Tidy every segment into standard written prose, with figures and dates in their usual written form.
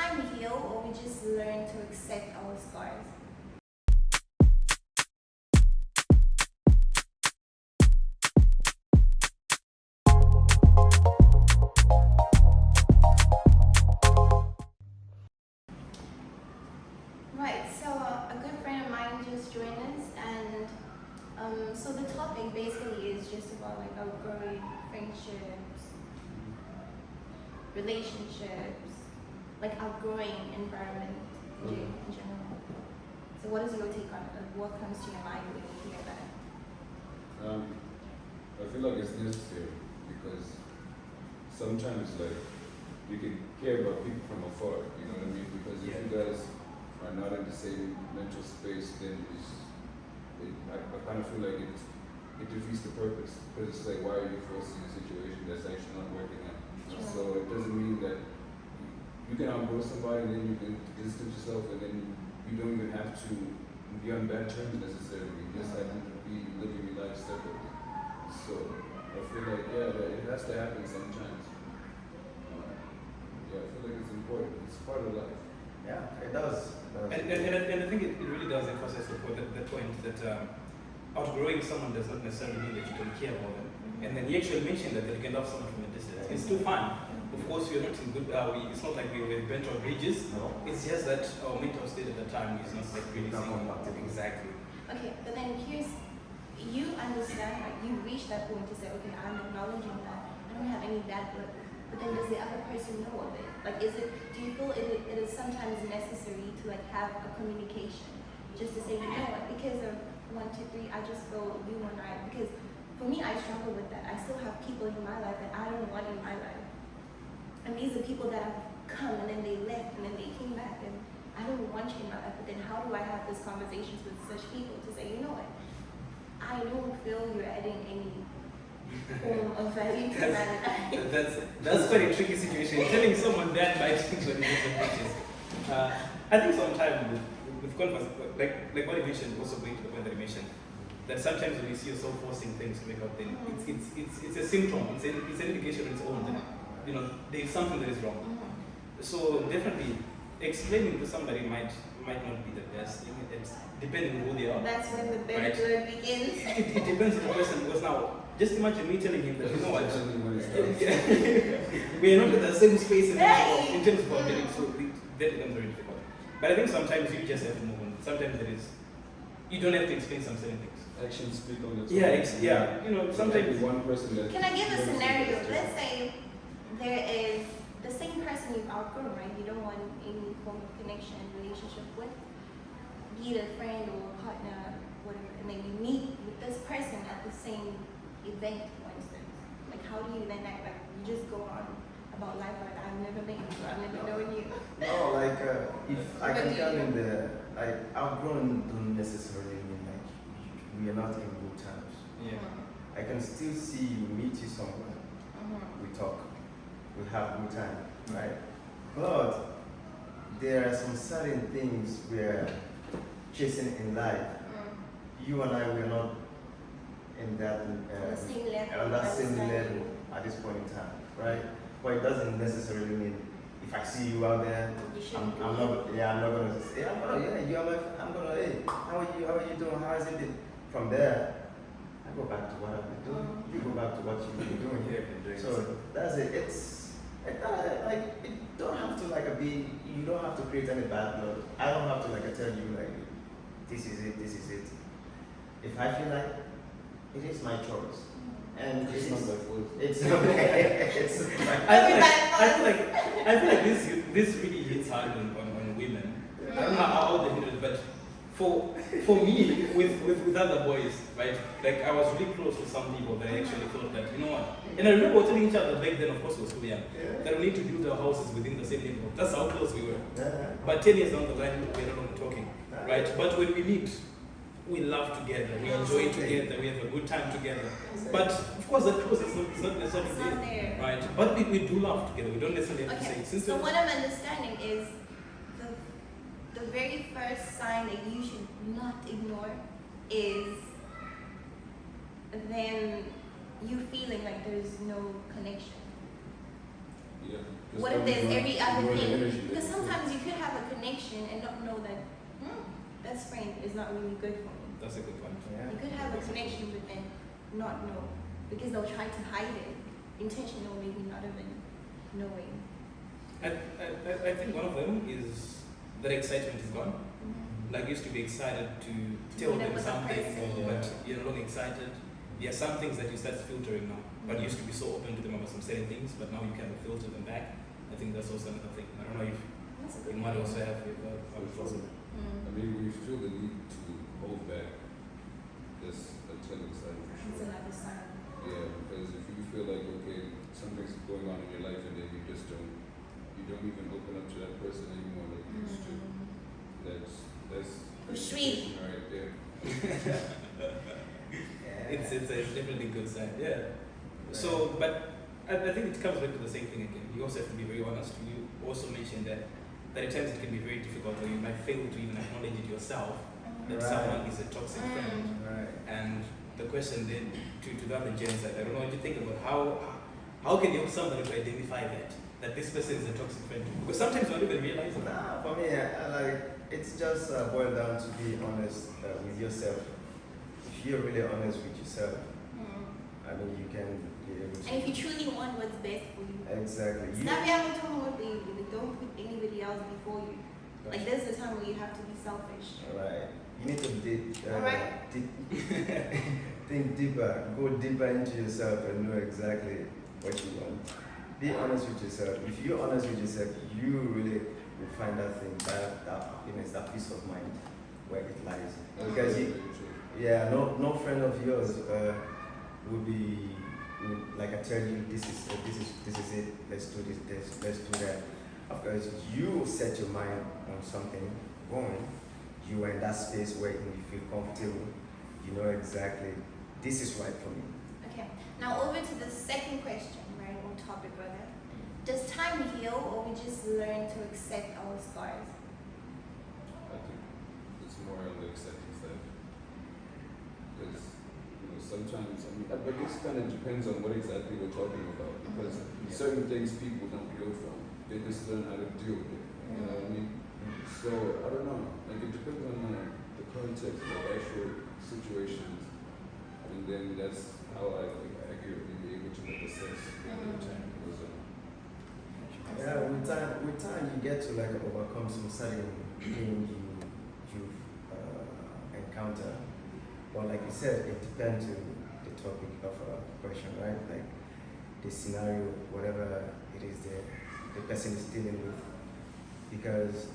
time heal, or we just learn to accept our scars? Right, so a good friend of mine just joined us, and so the topic basically is just about like outgrowing friendships, relationships, like outgrowing environment in general. So what is your take on it? Like, what comes to your mind when you hear that? I feel like it's necessary because sometimes like you can care about people from afar, you know what I mean? Because if you guys are not in the same mental space, then I kind of feel like it defeats the purpose. Because it's like, why are you forcing a situation that's actually not working out? Sure. So it doesn't mean that you can outgrow somebody and then you can distance yourself and then you don't even have to be on bad terms necessarily. You just happen to be living your life separately. So I feel like, it has to happen sometimes. I feel like it's important. It's part of life. Yeah, it does. And I think it really does emphasize the point that outgrowing someone does not necessarily mean that you don't care about them. And then he actually mentioned that you can love someone from a distance. It's still fun. Of course, we're not in good. It's not like we've bent our bridges. No. It's just that our mental state at the time is not like really saying exactly. Okay, but then here's, you understand, like you reach that point to say, okay, I'm acknowledging that I don't have any bad blood. But then does the other person know of it? Like, do you feel it is sometimes necessary to like have a communication, just to say, you know what, because of 1, 2, 3, I just feel you and I, because for me, I struggle with that. I still have people in my life that I don't want in my life. And these are people that have come and then they left and then they came back, and I don't want you in my life. But then how do I have these conversations with such people to say, you know what, I don't feel you're adding any form of value to my life. That's quite a tricky situation. Telling someone that might think when you get pictures. I think sometimes with converse, like what you mentioned, also going to the point that you mentioned, that sometimes when you see yourself forcing things to make up, then it's a symptom. It's an indication on its own that there is something that is wrong. So definitely explaining to somebody might not be the best thing. It's depending on who they are. That's when the bad blood begins. It depends on the person, because now just imagine me telling him that, you know what, we are not in the same space in terms of our feelings, so that becomes very difficult. But I think sometimes you just have to move on. Sometimes you don't have to explain some certain things. Actions speak on its own. Sometimes one person that. Can I give a scenario? Let's say there is the same person you've outgrown, right? You don't want any form of connection, relationship with, be it a friend or a partner, whatever, and then you meet with this person at the same event, for instance. Like, how do you then act? Like, you just go on about life like I've never met you, I've never known you. No, like if I can tell in outgrown don't necessarily mean like we are not in good terms. Yeah. I can still see you, meet you somewhere, we talk, we have good time, right? But there are some certain things we're chasing in life. You and I, we're not in that on the same level, on that same level at this point in time, right? But it doesn't necessarily mean if I see you out there, I'm not gonna say, I'm gonna, hey, how are you doing? How is it? From there, I go back to what I've been doing. You go back to what you've been doing here. So that's it. It don't have to you don't have to create any bad blood. I don't have to tell you this is it. If I feel like it is my choice. And It's not my fault. It's I feel like this really hits hard on women. I don't know how they hit it, but for me with other boys, right? Like I was really close to some people that I actually thought that, you know what? And I remember telling each other back then, of course, we were still young, that we need to build our houses within the same neighborhood. That's how close we were. But 10 years down the line, we're no longer talking, right? But when we meet, we laugh together, we enjoy together, we have a good time together. But of course, that close is not necessarily there, right? But we do laugh together. We don't necessarily have to say. So what I'm understanding is the very first sign that you should not ignore is then you feeling like there's no connection. Yeah. What if there's every other thing? Because sometimes connection and not know that best friend is not really good for me. That's a good point. Yeah. You could have a connection but then not know because they'll try to hide it, intentional, maybe not even knowing. I think one of them is that excitement is gone. Like you used to be excited to tell When it them was a something, person. but you're no longer excited. There are some things that you start filtering now, but you used to be so open to them about some certain things, but now you kind of filter them back. I think that's also another thing. I don't know if That's a you good might point. also have with other thoughts. I mean, we feel the need to hold back this telling side for It's sure. another sign. Yeah, because if you feel like, okay, something's going on in your life and then you don't even open up to that person anymore like you used to, that's Sweet. right there. It's definitely a good sign. Yeah. So, but I think it comes back to the same thing again. You also have to be very honest. You also mentioned that at times it can be very difficult, or you might fail to even acknowledge it yourself that Right. someone is a toxic friend. Right. And the question then to the other gents, that I don't know what you think about how can you help somebody to identify that this person is a toxic friend? Because sometimes you don't even realize it. Nah, for me, I like it's just boiled down to be honest with yourself. If you're really honest with yourself, I mean, you can be able to. And if you truly want what's best for you, Exactly. You, stop having to what they don't put anybody else before you. Like there's a time where you have to be selfish. Right. You need to Alright. think deeper, go deeper into yourself and know exactly what you want. Be honest with yourself. If you're honest with yourself, you really will find that thing, that happiness, that peace of mind where it lies. Because no friend of yours will be like I tell you, this is it. Let's do this. Let's do that. Of course, you set your mind on something going. You are in that space where you feel comfortable. You know exactly this is right for me. Okay. Now over to the second question, right? On topic rather. Does time heal or we just learn to accept our scars? I think it's more on the acceptance side. Because, sometimes, I mean, but this kind of depends on what exactly we're talking about. Because certain things people don't heal from. They just learn how to deal with it. You know what I mean? So, I don't know. Like, it depends on the context of actual situations. And then that's how I think accurately be able to make sense of time goes on. Yeah, with time you get to like overcome some certain things you encounter. But like you said, it depends on the topic of a question, right? Like the scenario, whatever it is the person is dealing with. Because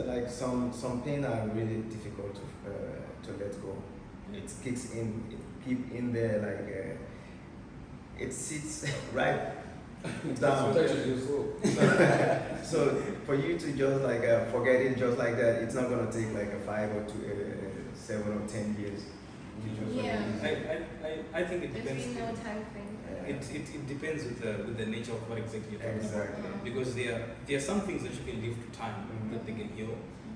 like some pain are really difficult to let go. It kicks in, it keep in there like it sits right down. So for you to just like forget it just like that, it's not gonna take like a 5 or 7 or 10 years. to just Yeah. forget it. I think it There's depends. really no time frame. It depends with the nature of what exactly you're talking Exactly. about. Because there are some things that you can leave to time that they can heal.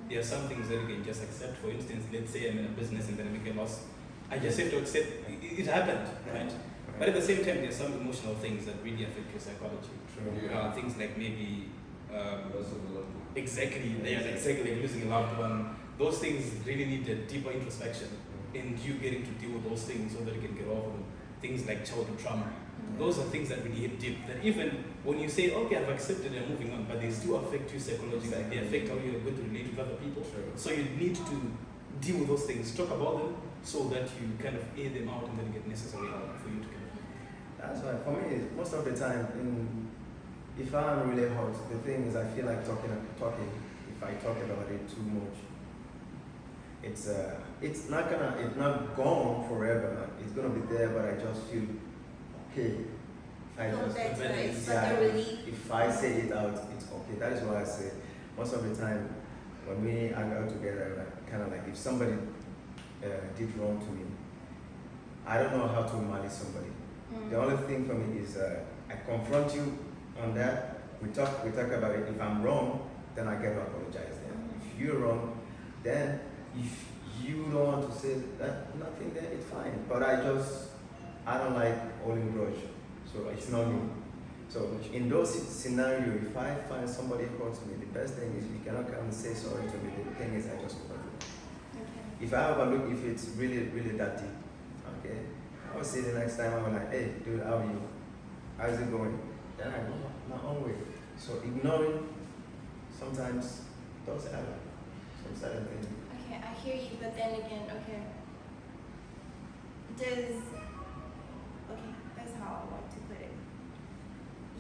There are some things that you can just accept. For instance, let's say I'm in a business and then I make a loss. I just have to accept it happened, right? But at the same time, there are some emotional things that really affect your psychology. True. Things like maybe Loss of a loved one. exactly like losing a loved one. Those things really need a deeper introspection, and you getting to deal with those things so that you can get over them. Things like childhood trauma. Those are things that really hit deep. That even when you say, okay, I've accepted and I'm moving on, but they still affect you psychologically. They affect how you're going to relate with other people. True. So you need to deal with those things, talk about them, so that you kind of air them out and then get necessary help for you to kind of. That's why for me, most of the time, if I'm really hurt, the thing is I feel like talking. If I talk about it too much, it's not gone forever. It's gonna be there, but I just feel okay. It's like a relief. If I say it out, it's okay. That is why I say most of the time when we hang out together, like, kind of like if somebody did wrong to me, I don't know how to manage somebody. The only thing for me is I confront you on that. We talk about it. If I'm wrong, then I get to apologize. Then if you're wrong, then if you don't want to say that nothing, then it's fine. But I don't like holding grudge, so it's not me. So in those scenarios, if I find somebody hurts me, the best thing is you cannot come and say sorry to me. The thing is I just overlook. Okay. If I overlook, if it's really, really that deep, okay, I will say the next time I'm like, hey, dude, how are you? How's it going? Then I go my own way. So ignoring sometimes does happen. Some certain things. Okay, I hear you, but then again, okay. That's how I want to put it.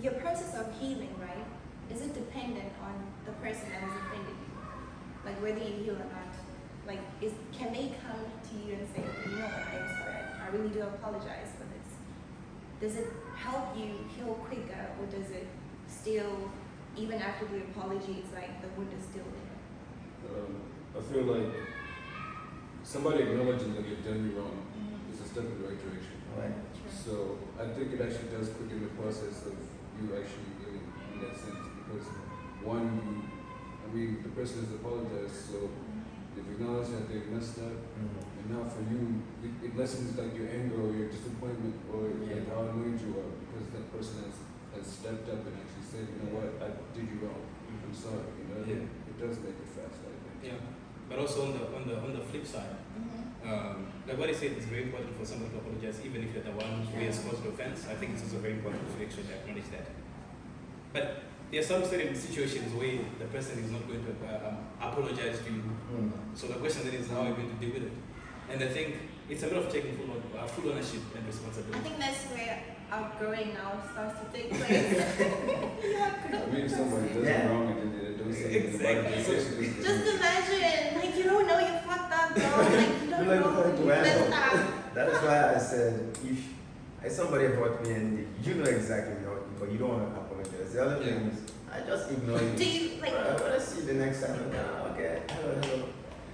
Your process of healing, right? Is it dependent on the person that has offended you? Like whether you heal or not? Like, can they come to you and say, you know what, I'm sorry, I really do apologize for this. Does it help you heal quicker, or does it still, even after the apology, it's like the wound is still there? I feel like somebody acknowledging that they've done you wrong is a step in the right direction. Right. So I think it actually does quicken the process of you actually healing in that sense, because one, the person has apologized, so they've acknowledged that they've messed up, and now for you, it lessens like your anger or your disappointment or like how annoyed you are, because that person has stepped up and actually said, you know what, I did you wrong. I'm sorry. You know, it does make it faster, I think. Yeah, but also on the flip side, like what I said, it's very important for someone to apologize, even if you're the one who has caused the offense. I think it's also very important to actually acknowledge that. But there are some certain situations where the person is not going to apologize to you. So the question then is, how are you going to deal with it? And I think it's a matter of taking full ownership and I responsibility. think that's where outgrowing now starts to take place. I mean, if somebody does it wrong and then they don't say anything about it, they say Just imagine, like, you don't know you fucked up, bro. Like, you don't know you messed up. That is why I said, if somebody hurt me and you know exactly hurt me, but you don't want to apologize. The other thing is, I just ignore you. Do you, like, When I see you the next time, I'm like, okay, hello.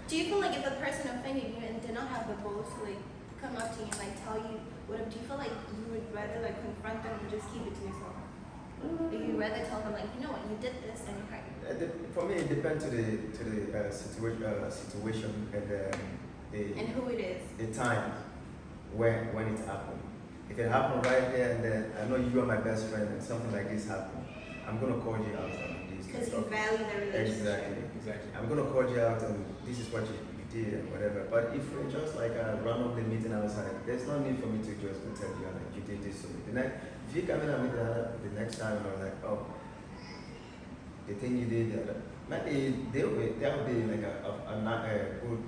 do you feel like if a person offended you and did not have the balls to, like, come up to you and, like, tell you what, do you feel like you would rather, like, confront them or just keep it to yourself? Do you rather tell them, like, you know what, you did this and you're right? For me, it depends to the situation And who it is. the time when it happened. If it happened right there and then, I know you are my best friend and something like this happened, I'm gonna call you out on this. Because you value the relationship. Exactly. I'm gonna call you out and this is what you did and whatever. But if we're just like run up the meeting outside, there's no need for me to just go tell you like you did this to me. If you come in and meet the next time and I'm like, oh, the thing you did the other, maybe there will be like a good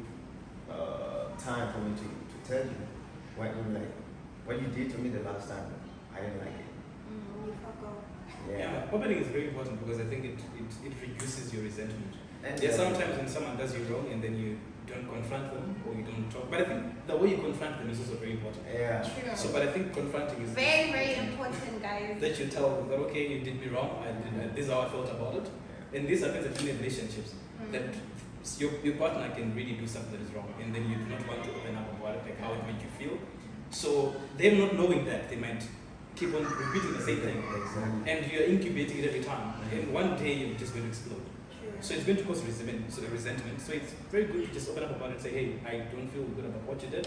time for me to tell you what you did to me the last time. I didn't like it. You fuck off. Yeah, opening is very important because I think it reduces your resentment. And There are sometimes when someone does you wrong and then you don't confront them or you don't talk. But I think the way you confront them is also very important. Yeah. True. So, but I think confronting is Very, very important, guys. that you tell them that okay, you did me wrong. This is how I felt about it. And this happens actually in relationships that your partner can really do something that is wrong, and then you do not want to open up about it, like how it made you feel. So them not knowing that, they might keep on repeating the same thing, Exactly. and you're incubating it every time. And one day you're just going to explode. True. So it's going to cause resentment. So it's very good to just open up about it and say, hey, I don't feel good about what you did.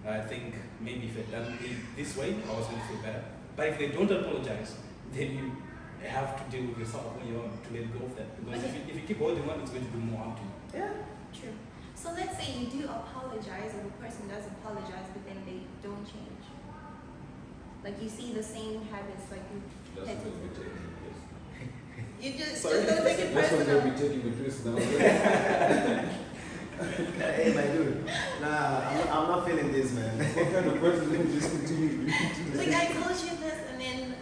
I think maybe if I'd done it this way, I was going to feel better. But if they don't apologize, then you have to deal with yourself on your own to let go of that. Because if you keep holding on, it's going to do more harm to you. Yeah. True. So let's say you do apologize, or the person does apologize, but then they don't change. Like you see the same habits, like you. That's what they'll be taking the piss. You just Sorry, don't take it that's what personal. they'll be taking the piss now. Hey, my dude. Nah, I'm not feeling this, man. What kind of person will just continue? Like I told you this, and then.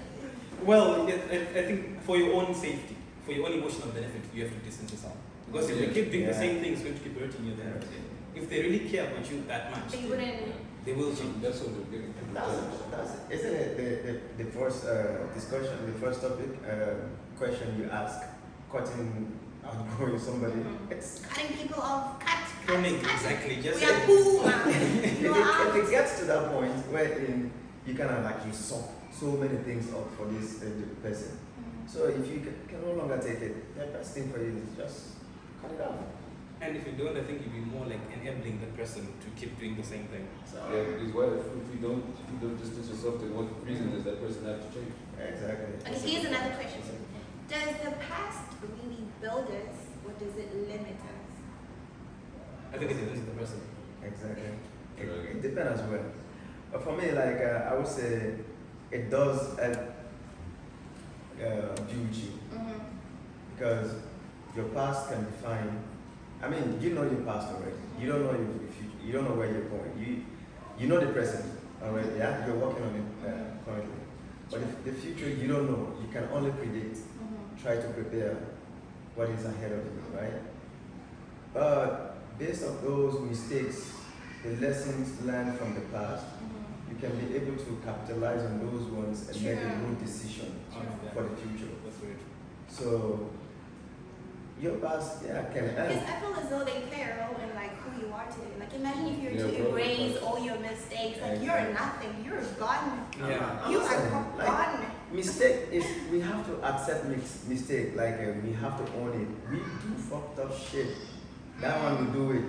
Well, I think for your own safety, for your own emotional benefit, you have to distance yourself. Because if you keep doing the same thing, it's going to keep hurting you then. If they really care about you that much, They wouldn't. they will change. That's what they're getting. Isn't it the first discussion, the first topic, question you ask, cutting, outgrowing somebody? It's Cutting people off. Cut. Exactly. Just We are cool now. if You are it gets to that point where you kind of like you saw so many things up for this person. So if you can no longer take it, the best thing for you is just cut it off. And if you don't, I think you'll be more like enabling the person to keep doing the same thing. So, Yeah, because what if you don't distance yourself, then what reason does that person have to change? Exactly. Okay, here's another question. Does the past really build us, or does it limit us? I think it depends on the person. Exactly. Right. It depends as well. But for me, like I would say, it does build you because your past can define. I mean, you know your past already. You don't know your future. You don't know where you're going. You know the present already. Yeah, you're working on it currently. But if the future, you don't know. You can only predict. Try to prepare what is ahead of you, right? But based on those mistakes, the lessons learned from the past, you can be able to capitalize on those ones and make a good decision for the future. That's very true. So your past, yeah, can Because help. I feel as though they play a role in like who you are today. Like imagine if you were Yeah, to bro. erase all your mistakes, like you're nothing, you're gone. Yeah. You Listen, are like, gone. Mistake is, we have to accept mistake, like we have to own it. We do fucked up shit. That one we do it.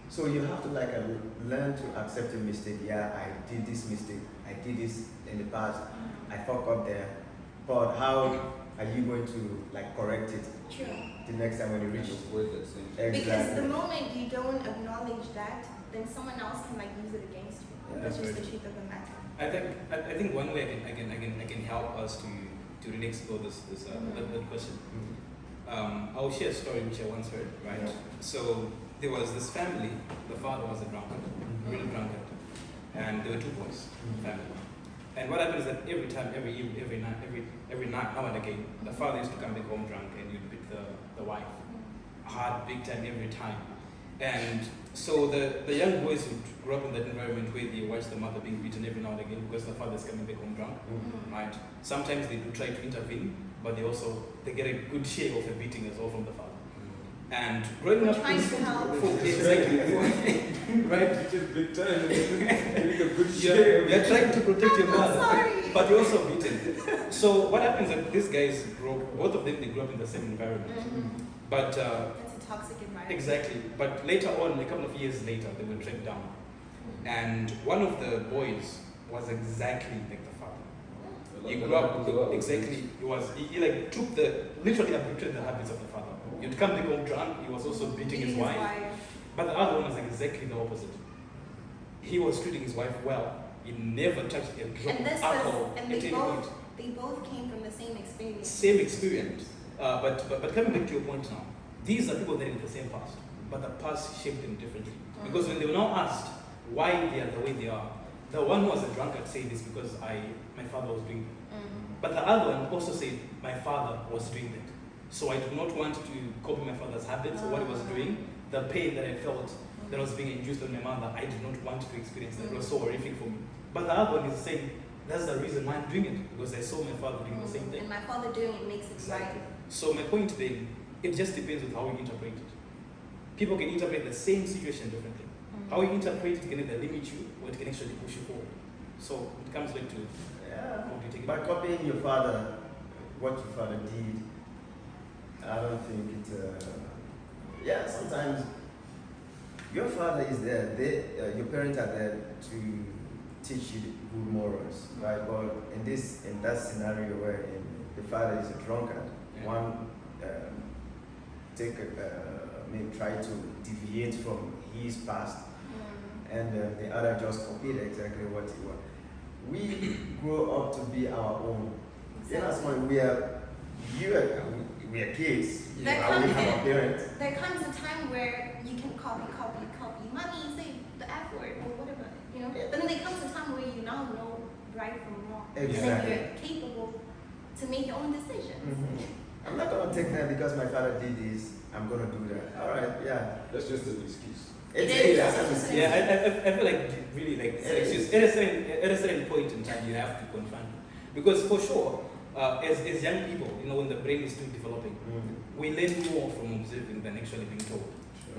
So you have to like learn to accept your mistake. Yeah, I did this mistake. I did this in the past. I fucked up there. But how are you going to like correct it True. the next time when you reach Just word that same. Exactly. Because the moment you don't acknowledge that, then someone else can like use it against you. Yeah, That's just right. the truth of the matter. I think one way I can help us to really explore this that question. I'll share a story which I once heard. Right. Yeah. So there was this family. The father was a drunkard, really drunkard, and there were two boys in the family. And what happened is that every time, every night, now and again, the father used to come back home drunk and you'd beat the wife hard, big time, every time. And so the young boys who grew up in that environment where they watch the mother being beaten every now and again because the father's coming back home drunk, right? Sometimes they do try to intervene, but they get a good share of a beating as well from the father. And growing up, Trying to help. exactly, right? Just big time. Doing a good You're trying to protect your I'm mother, sorry. but you're also beaten. So what happens is that these guys both of them, they grew up in the same environment. But That's a toxic environment. exactly. But later on, a couple of years later, they were tracked down, and one of the boys was exactly like the father. He grew up exactly. He like took literally adopted the habits of the father. He'd come back home drunk. He was also beating his wife. But the other one was exactly the opposite. He was treating his wife well. He never touched a drop And of this alcohol was, at and any point. they both came from the same experience. Same experience. But coming back to your point now, these are people that have the same past, but the past shaped them differently. Because when they were now asked why they are the way they are, the one who was a drunkard said this because my father was doing that. But the other one also said my father was doing that. So I do not want to copy my father's habits or what he was doing. The pain that I felt that was being induced on my mother, I did not want to experience that. It was so horrific for me. But the other one is saying that's the reason why I'm doing it, because I saw my father doing the same thing. And my father doing it makes it right. So my point then, it just depends on how you interpret it. People can interpret the same situation differently. How you interpret it can either limit you or it can actually push you forward. So it comes back to how do you take it. By copying your father, what your father did, I don't think it. Yeah, sometimes your father is there. Your parents are there to teach you good morals, right? But in that scenario where the father is a drunkard, one may try to deviate from his past, and the other just copied exactly what he was. We grow up to be our own. You know, that's why we are kids. There We have a parent. There comes a time where you can copy. Mommy, say the F word or whatever, you know? But then there comes a time where you now know right from wrong. Exactly. And then you're capable to make your own decisions. I'm not gonna take that because my father did this. I'm gonna do that. All right, yeah. That's just an excuse. It is. That's a mistake. Yeah, I feel like really like it's just at a certain point in time you have to confront it. Because for sure, as young people, you know, when the brain is still developing, we learn more from observing than actually being told.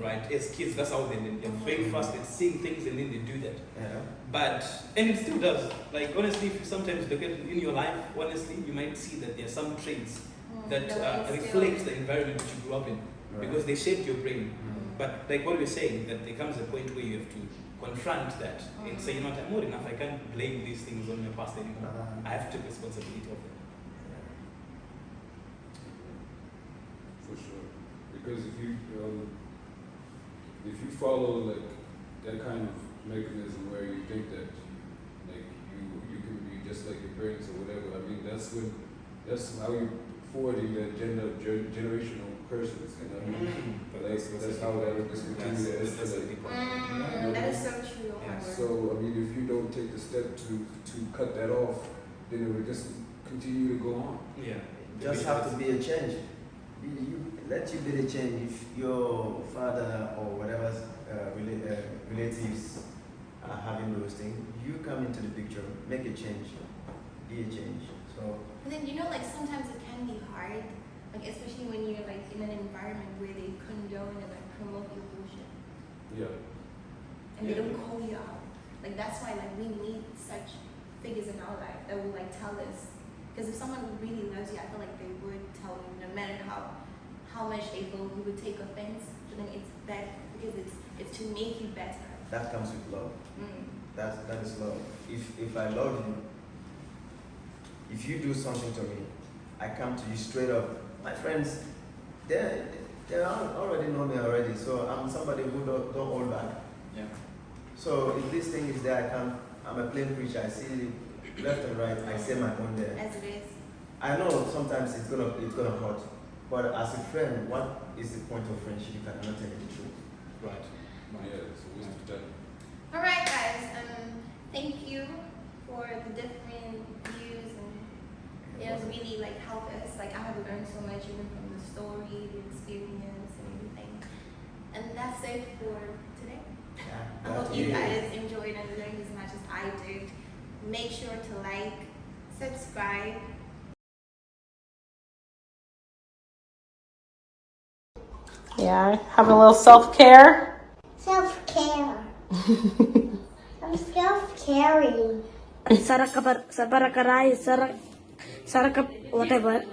Right? As kids, that's how they learn. They're very fast at seeing things and then they do that. Yeah. And it still does. Like honestly, if you sometimes look at in your life, honestly, you might see that there are some traits that reflect the environment that you grew up in, because they shaped your brain. But like what we're saying, that there comes a point where you have to confront that and say, you know what, I'm old enough, I can't blame these things on my past anymore. I have to take responsibility of them. For sure. Because if you follow like that kind of mechanism where you think that like you can be just like your parents or whatever, I mean that's how you forwarding the generational curses, you know what I mean? But that's how that will just continue to escalate. That is so true. Yeah. So I mean, if you don't take the step to cut that off, then it will just continue to go on. Yeah. Just have to be a change. Let you be the change. If your father or whatever relatives are having those things, you come into the picture, make a change, be a change. So. But then like sometimes it can be hard, like especially when you're like in an environment where they condone and like promote your bullshit. Yeah. And they don't call you out. Like that's why like we need such figures in our life that will like tell us. Because if someone really loves you, I feel like they would tell you no matter how much they feel you would take offense. But then it's better because it's to make you better. That comes with love. Mm. That is love. If I love you, if you do something to me, I come to you straight up. My friends, they already know me already, so I'm somebody who don't hold back. Yeah. So if this thing is there, I'm a plain preacher. I see left and right. I say my own there. As it is. I know sometimes it's gonna hurt, but as a friend, what is the point of friendship if I cannot tell you the truth? Right. Yeah, it's a waste of time. All right, guys. Thank you for the different views and it has really like helped us. Like I have learned so much even from the story, the experience, and everything. And that's it for today. Yeah, I hope you guys enjoyed and learned as much as I did. Make sure to like, subscribe. Yeah, having a little self-care. Self-care. I'm self-caring. Sarak whatever.